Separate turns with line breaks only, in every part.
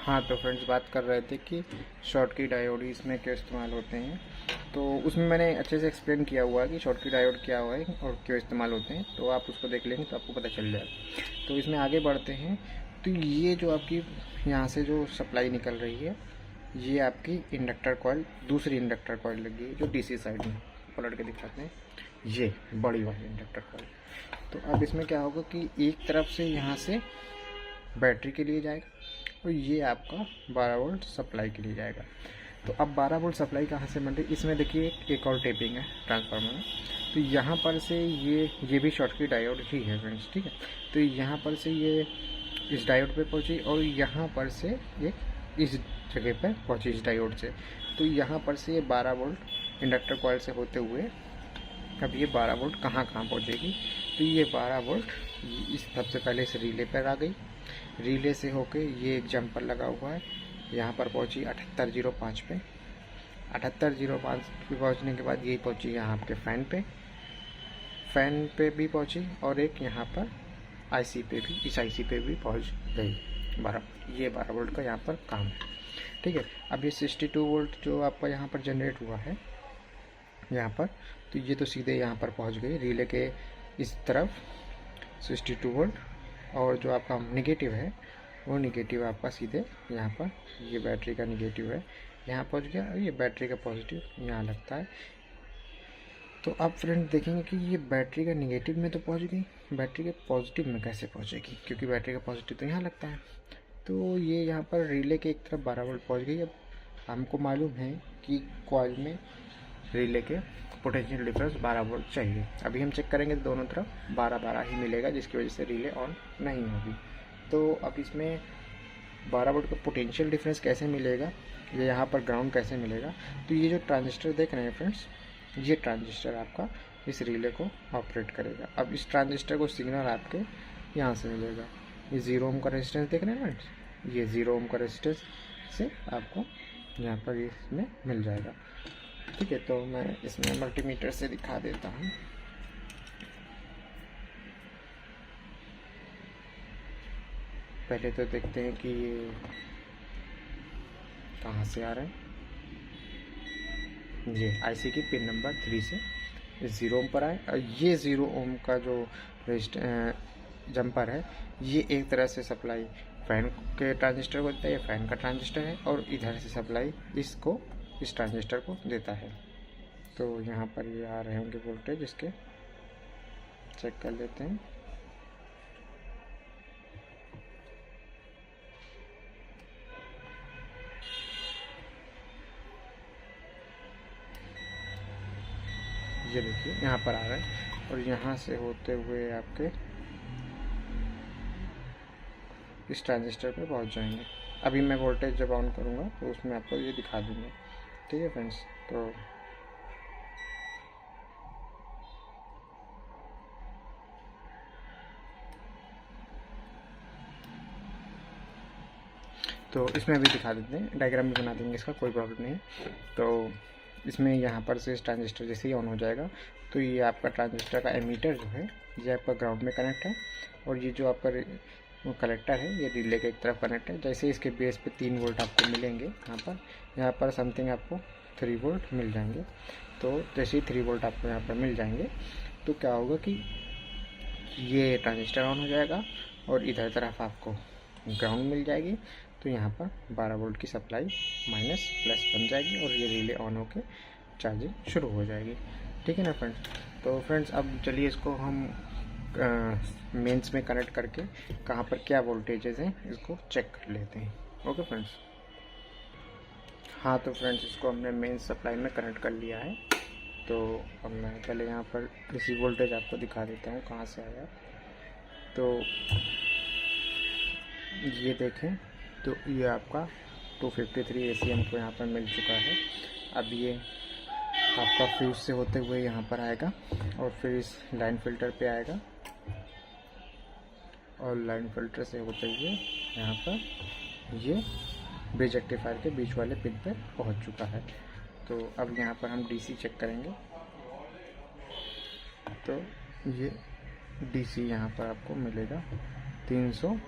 हाँ, तो फ्रेंड्स बात कर रहे थे कि शॉटकी डायोड इसमें क्यों इस्तेमाल होते हैं। तो उसमें मैंने अच्छे से एक्सप्लेन किया हुआ है कि शॉटकी डायोड क्या हुआ है और क्यों इस्तेमाल होते हैं, तो आप उसको देख लेंगे तो आपको पता चल जाएगा। तो इसमें आगे बढ़ते हैं। तो ये जो आपकी यहाँ से जो सप्लाई निकल रही है, ये आपकी इंडक्टर कॉइल, दूसरी इंडक्टर कॉइल लगी है जो डीसी साइड में, पलट के दिखाते हैं, ये बड़ी वाली इंडक्टर कॉइल। तो अब इसमें क्या होगा कि एक तरफ से यहाँ से बैटरी के लिए जाएगा और ये आपका 12 वोल्ट सप्लाई के लिए जाएगा। तो अब 12 वोल्ट सप्लाई कहाँ से मिल रही, इसमें देखिए एक और टेपिंग है ट्रांसफार्मर में। तो यहाँ पर से ये भी शॉटकी डायोड ही है फ्रेंड्स, ठीक है। तो यहाँ पर से ये इस डायोड पे पहुँची और यहाँ पर से ये इस जगह पर पहुँची इस डायोड से। तो यहाँ पर से ये 12 वोल्ट इंडक्टर कॉइल से होते हुए अब ये 12 वोल्ट कहाँ पहुँचेगी। तो ये 12 वोल्ट इस सबसे पहले इस रिले पर आ गई, रिले से होके ये एक जंपर लगा हुआ है, यहाँ पर पहुँची 7805 पे। 7805 पे पहुँचने के बाद ये पहुँची यहाँ आपके फ़ैन पे भी पहुँची और एक यहाँ पर आईसी पे भी, इस आईसी पे भी पहुँच गई 12 वोल्ट का यहाँ पर काम है, ठीक है। अब ये 62 वोल्ट जो आपका यहाँ पर जनरेट हुआ है यहाँ पर, तो ये तो सीधे यहाँ पर पहुँच गई रिले के इस तरफ 62 वोल्ट, और जो आपका नेगेटिव है वो नेगेटिव आपका सीधे यहाँ पर, ये बैटरी का नेगेटिव है यहाँ पहुँच गया और ये बैटरी का पॉजिटिव यहाँ लगता है। तो अब फ्रेंड देखेंगे कि ये बैटरी का नेगेटिव में तो पहुँच गई, बैटरी के पॉजिटिव में कैसे पहुँचेगी, क्योंकि बैटरी का पॉजिटिव तो यहाँ लगता है। तो ये यहाँ पर रिले के एक तरफ 12 वोल्ट पहुँच गई। अब हमको मालूम है कि कॉइल में रिले के पोटेंशियल डिफरेंस 12 वोल्ट चाहिए। अभी हम चेक करेंगे तो दोनों तरफ 12-12 ही मिलेगा, जिसकी वजह से रिले ऑन नहीं होगी। तो अब इसमें 12 वोल्ट का पोटेंशियल डिफरेंस कैसे मिलेगा, ये यहाँ पर ग्राउंड कैसे मिलेगा। तो ये जो ट्रांजिस्टर देख रहे हैं फ्रेंड्स, ये ट्रांजिस्टर आपका इस रिले को ऑपरेट करेगा। अब इस ट्रांजिस्टर को सिग्नल आपके यहाँ से मिलेगा, ये 0 ओम का रेजिस्टेंस देख रहे हैं फ्रेंड्स, ये 0 ओम का रेजिस्टेंस से आपको यहाँ पर इसमें मिल जाएगा, ठीक है। तो मैं इसमें मल्टीमीटर से दिखा देता हूँ। पहले तो देखते हैं कि ये कहाँ से आ रहा है। ये आईसी की पिन नंबर 3 से 0 ओम पर आए, और ये 0 ओम का जो जंपर है, ये एक तरह से सप्लाई फ़ैन के ट्रांजिस्टर को देता है, ये फ़ैन का ट्रांजिस्टर है, और इधर से सप्लाई इसको, इस ट्रांजिस्टर को देता है। तो यहाँ पर ये आ रहे होंगे वोल्टेज, इसके चेक कर लेते हैं। ये देखिए यहाँ पर आ रहा है, और यहाँ से होते हुए आपके इस ट्रांजिस्टर पे पहुँच जाएंगे। अभी मैं वोल्टेज जब ऑन करूँगा तो उसमें आपको ये दिखा दूँगा, ठीक है फ्रेंड्स। तो इसमें भी दिखा देते हैं, डायग्राम भी बना देंगे, इसका कोई प्रॉब्लम नहीं है। तो इसमें यहाँ पर से इस ट्रांजिस्टर जैसे ही ऑन हो जाएगा, तो ये आपका ट्रांजिस्टर का एमीटर जो है ये आपका ग्राउंड में कनेक्ट है, और ये जो आपका वो कलेक्टर है ये रिले के एक तरफ कनेक्ट है। जैसे इसके बेस पे 3 वोल्ट आपको मिलेंगे, यहाँ पर समथिंग आपको 3 वोल्ट मिल जाएंगे। तो जैसे ही 3 वोल्ट आपको यहाँ पर मिल जाएंगे, तो क्या होगा कि ये ट्रांजिस्टर ऑन हो जाएगा और इधर तरफ आपको ग्राउंड मिल जाएगी। तो यहाँ पर 12 वोल्ट की सप्लाई माइनस प्लस बन जाएगी, और ये रिले ऑन होके चार्जिंग शुरू हो जाएगी, ठीक है ना फ्रेंड्स। तो फ्रेंड्स अब चलिए इसको हम मेंस में कनेक्ट करके कहाँ पर क्या वोल्टेजेस हैं इसको चेक कर लेते हैं। Okay friends. हाँ, तो फ्रेंड्स इसको हमने मेंस सप्लाई में कनेक्ट कर लिया है। तो अब मैं पहले यहाँ पर डीसी वोल्टेज आपको दिखा देता हूँ कहाँ से आया। तो ये देखें, तो ये आपका 253 AC हमको यहाँ पर मिल चुका है। अब ये आपका फ्यूज से होते हुए यहाँ पर आएगा, और फिर इस लाइन फिल्टर पे आएगा, और लाइन फिल्टर से होते हुए यहाँ पर ये ब्रिज रेक्टिफायर के बीच वाले पिन पर पहुँच चुका है। तो अब यहाँ पर हम DC चेक करेंगे। तो ये DC यहाँ पर आपको मिलेगा 300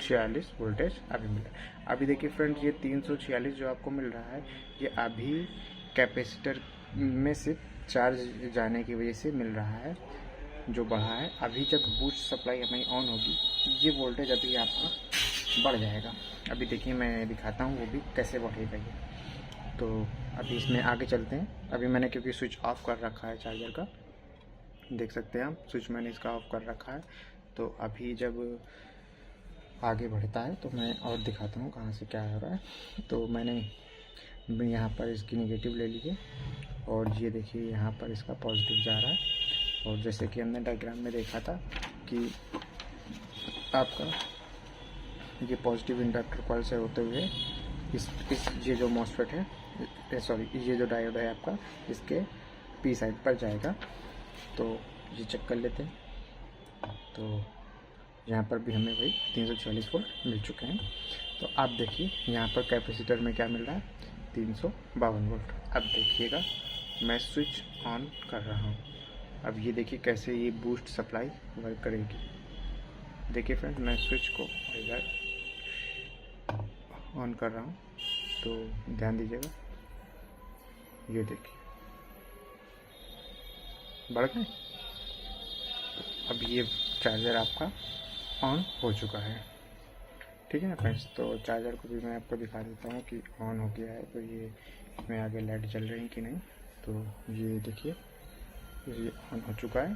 346 वोल्टेज अभी मिला। अभी देखिए फ्रेंड्स, ये 346 जो आपको मिल रहा है, ये अभी कैपेसिटर में से चार्ज जाने की वजह से मिल रहा है, जो बढ़ा है। अभी जब बूस्ट सप्लाई हमारी ऑन होगी, ये वोल्टेज अभी आपका बढ़ जाएगा। अभी देखिए मैं दिखाता हूँ वो भी कैसे बढ़ेगा ये। तो अभी इसमें आगे चलते हैं। अभी मैंने क्योंकि स्विच ऑफ कर रखा है चार्जर का, देख सकते हैं आप, स्विच मैंने इसका ऑफ कर रखा है। तो अभी जब आगे बढ़ता है तो मैं और दिखाता हूँ कहाँ से क्या हो रहा है। तो मैंने यहाँ पर इसकी निगेटिव ले ली है, और ये देखिए यहाँ पर इसका पॉजिटिव जा रहा है। और जैसे कि हमने डायग्राम में देखा था कि आपका ये पॉजिटिव इंडक्टर कॉइल से होते हुए इस ये जो मॉसफेट है, सॉरी ये जो डायोड है आपका, इसके पी साइड पर जाएगा। तो ये चेक कर लेते हैं। तो यहाँ पर भी हमें वही 346 वोल्ट मिल चुके हैं। तो आप देखिए यहाँ पर कैपेसिटर में क्या मिल रहा है, 352 वोल्ट। अब देखिएगा मैं स्विच ऑन कर रहा हूँ। अब ये देखिए कैसे ये बूस्ट सप्लाई वर्क करेगी। देखिए फ्रेंड, मैं स्विच को इधर ऑन कर रहा हूँ, तो ध्यान दीजिएगा, ये देखिए बढ़ गए। अब ये चार्जर आपका ऑन हो चुका है, ठीक है ना फ्रेंड्स। तो चार्जर को भी मैं आपको दिखा देता हूँ कि ऑन हो गया है। तो ये इसमें आगे लाइट जल रही है कि नहीं, तो ये देखिए ये ऑन हो चुका है।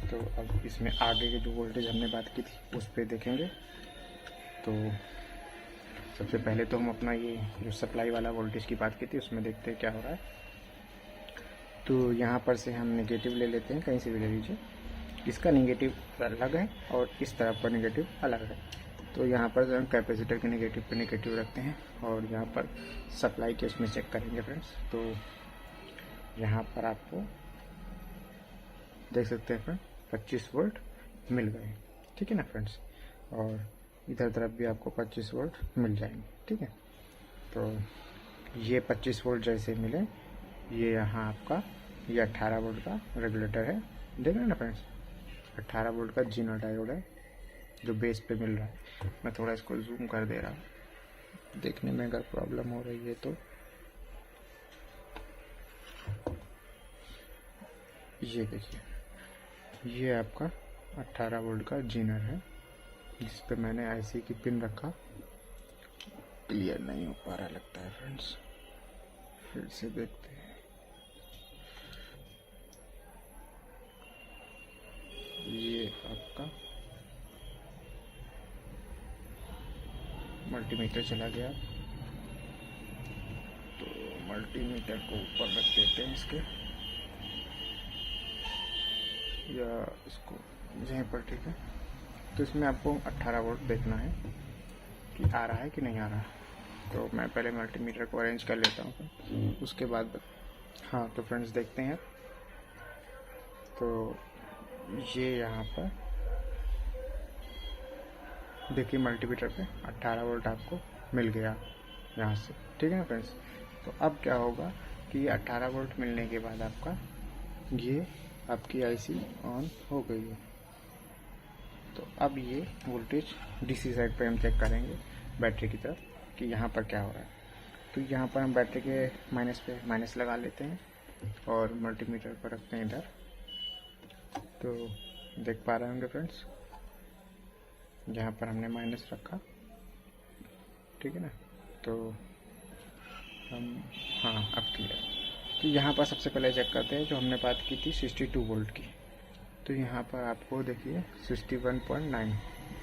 तो अब इसमें आगे के जो वोल्टेज हमने बात की थी उस पर देखेंगे। तो सबसे पहले तो हम अपना ये जो सप्लाई वाला वोल्टेज की बात की थी उसमें देखते हैं क्या हो रहा है। तो यहाँ पर से हम नेगेटिव ले लेते हैं, कहीं से भी ले लीजिए। इसका नेगेटिव अलग है और इस तरफ का नेगेटिव अलग है। तो यहाँ पर हम कैपेसिटर के नेगेटिव पे नेगेटिव रखते हैं, और यहाँ पर सप्लाई के उसमें चेक करेंगे फ्रेंड्स। तो यहाँ पर आपको देख सकते हैं फ्रेंड 25 वोल्ट मिल गए, ठीक है ना फ्रेंड्स। और इधर तरफ भी आपको 25 वोल्ट मिल जाएंगे, ठीक है। तो ये 25 वोल्ट जैसे मिले, ये यहाँ आपका ये 18 वोल्ट का रेगुलेटर है, देख रहे हैं ना फ्रेंड्स। 18 वोल्ट का जीनर डायोड है जो बेस पे मिल रहा है। मैं थोड़ा इसको जूम कर दे रहा हूँ, देखने में अगर प्रॉब्लम हो रही है तो। ये देखिए, ये आपका 18 वोल्ट का जीनर है, जिस पे मैंने आईसी की पिन रखा। क्लियर नहीं हो पा रहा लगता है फ्रेंड्स, फिर से देखते हैं। ये आपका मल्टीमीटर चला गया, तो मल्टीमीटर को ऊपर रख देते हैं इसके, या इसको यहीं पर, ठीक है। तो इसमें आपको 18 वोल्ट देखना है कि आ रहा है कि नहीं आ रहा है। तो मैं पहले मल्टीमीटर को अरेंज कर लेता हूँ, उसके बाद हाँ। तो फ्रेंड्स देखते हैं, तो ये यहाँ पर देखिए मल्टीमीटर पे 18 वोल्ट आपको मिल गया यहाँ से, ठीक है ना फ्रेंड्स। तो अब क्या होगा कि 18 वोल्ट मिलने के बाद आपका ये आपकी आईसी ऑन हो गई है। तो अब ये वोल्टेज डीसी साइड पे हम चेक करेंगे बैटरी की तरफ कि यहाँ पर क्या हो रहा है। तो यहाँ पर हम बैटरी के माइनस पे माइनस लगा लेते हैं और मल्टीमीटर पर रखते हैं इधर। तो देख पा रहे होंगे फ्रेंड्स, यहाँ पर हमने माइनस रखा, ठीक है ना। तो हम हाँ अब क्लियर। तो यहाँ पर सबसे पहले चेक करते हैं जो हमने बात की थी 62 वोल्ट की। तो यहाँ पर आपको देखिए 61.9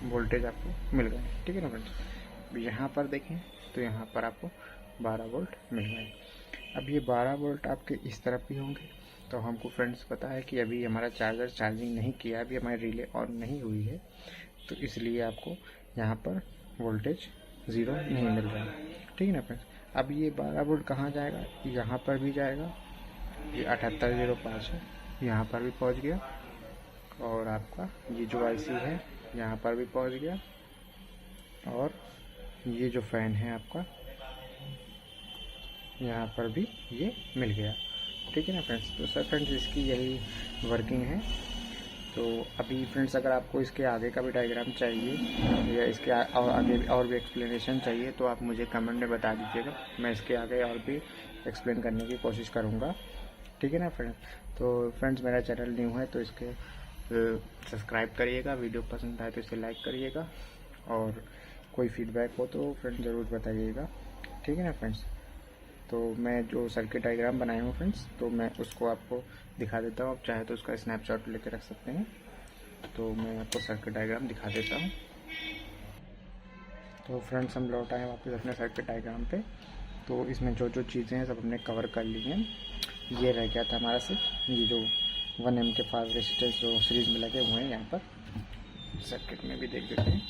वोल्टेज आपको मिल गए, ठीक है ना फ्रेंड्स। यहाँ पर देखें तो यहाँ पर आपको 12 वोल्ट मिल गए। अब ये 12 वोल्ट आपके इस तरफ भी होंगे। तो हमको फ्रेंड्स पता है कि अभी हमारा चार्जर चार्जिंग नहीं किया, अभी हमारी रिले ऑन नहीं हुई है, तो इसलिए आपको यहाँ पर वोल्टेज 0 नहीं मिल रहा है, ठीक है ना फ्रेंड्स। अब ये 12 वोल्ट कहाँ जाएगा, यहाँ पर भी जाएगा, ये 7805 है, यहाँ पर भी पहुँच गया, और आपका ये जो आईसी है यहाँ पर भी पहुँच गया, और ये जो फ़ैन है आपका यहाँ पर भी ये मिल गया, ठीक है ना फ्रेंड्स। तो सर फ्रेंड्स इसकी यही वर्किंग है। तो अभी फ्रेंड्स अगर आपको इसके आगे का भी डायग्राम चाहिए या इसके और आगे और भी एक्सप्लेनेशन चाहिए तो आप मुझे कमेंट में बता दीजिएगा, मैं इसके आगे और भी एक्सप्लेन करने की कोशिश करूँगा। ठीक है ना फ्रेंड्स। तो फ्रेंड्स मेरा चैनल न्यू है तो इसके सब्सक्राइब करिएगा, वीडियो पसंद आए तो इसे लाइक करिएगा, और कोई फीडबैक हो तो फ्रेंड्स ज़रूर बताइएगा। ठीक है ना फ्रेंड्स। तो मैं जो सर्किट डायग्राम बनाया हूँ फ्रेंड्स, तो मैं उसको आपको दिखा देता हूँ। आप चाहे तो उसका स्नैपशॉट लेके रख सकते हैं। तो मैं आपको सर्किट डायग्राम दिखा देता हूँ। तो फ्रेंड्स हम लौट आए वापस अपने सर्किट डायग्राम पे। तो इसमें जो जो चीज़ें हैं सब हमने कवर कर ली हैं। ये रह गया था हमारा सिर्फ ये जो 1M के 5 रेजिस्टेंस जो सीरीज़ में लगे हुए हैं यहाँ पर, सर्किट में भी देख देते हैं।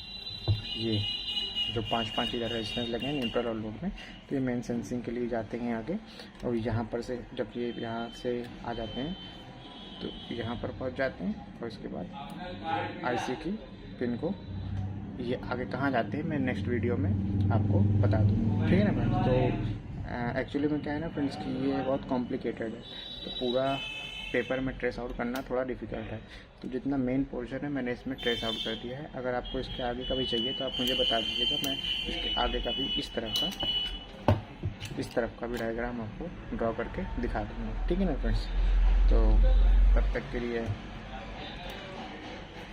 ये जो 5 इधर रेजिस्टेंस लगे हैं न्यूट्रल और लोड में, तो ये मेन सेंसिंग के लिए जाते हैं आगे। और यहाँ पर से जब ये यहाँ से आ जाते हैं तो यहाँ पर पहुँच जाते हैं, और इसके बाद आईसी की पिन को ये आगे कहाँ जाते हैं मैं नेक्स्ट वीडियो में आपको बता दूँगा। ठीक है ना फ्रेंड्स। तो एक्चुअली में क्या है ना फ्रेंड्स कि ये बहुत कॉम्प्लिकेटेड है, तो पूरा पेपर में ट्रेस आउट करना थोड़ा डिफ़िकल्ट है। तो जितना मेन पोर्शन है मैंने इसमें ट्रेस आउट कर दिया है। अगर आपको इसके आगे का भी चाहिए तो आप मुझे बता दीजिएगा, मैं इसके आगे का भी इस तरफ का भी डायग्राम आपको ड्रॉ करके दिखा दूँगा। ठीक है ना फ्रेंड्स। तो तब तक के लिए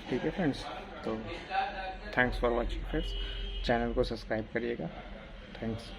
ठीक है फ्रेंड्स। तो thanks for watching friends. Channel को सब्सक्राइब करिएगा। थैंक्स।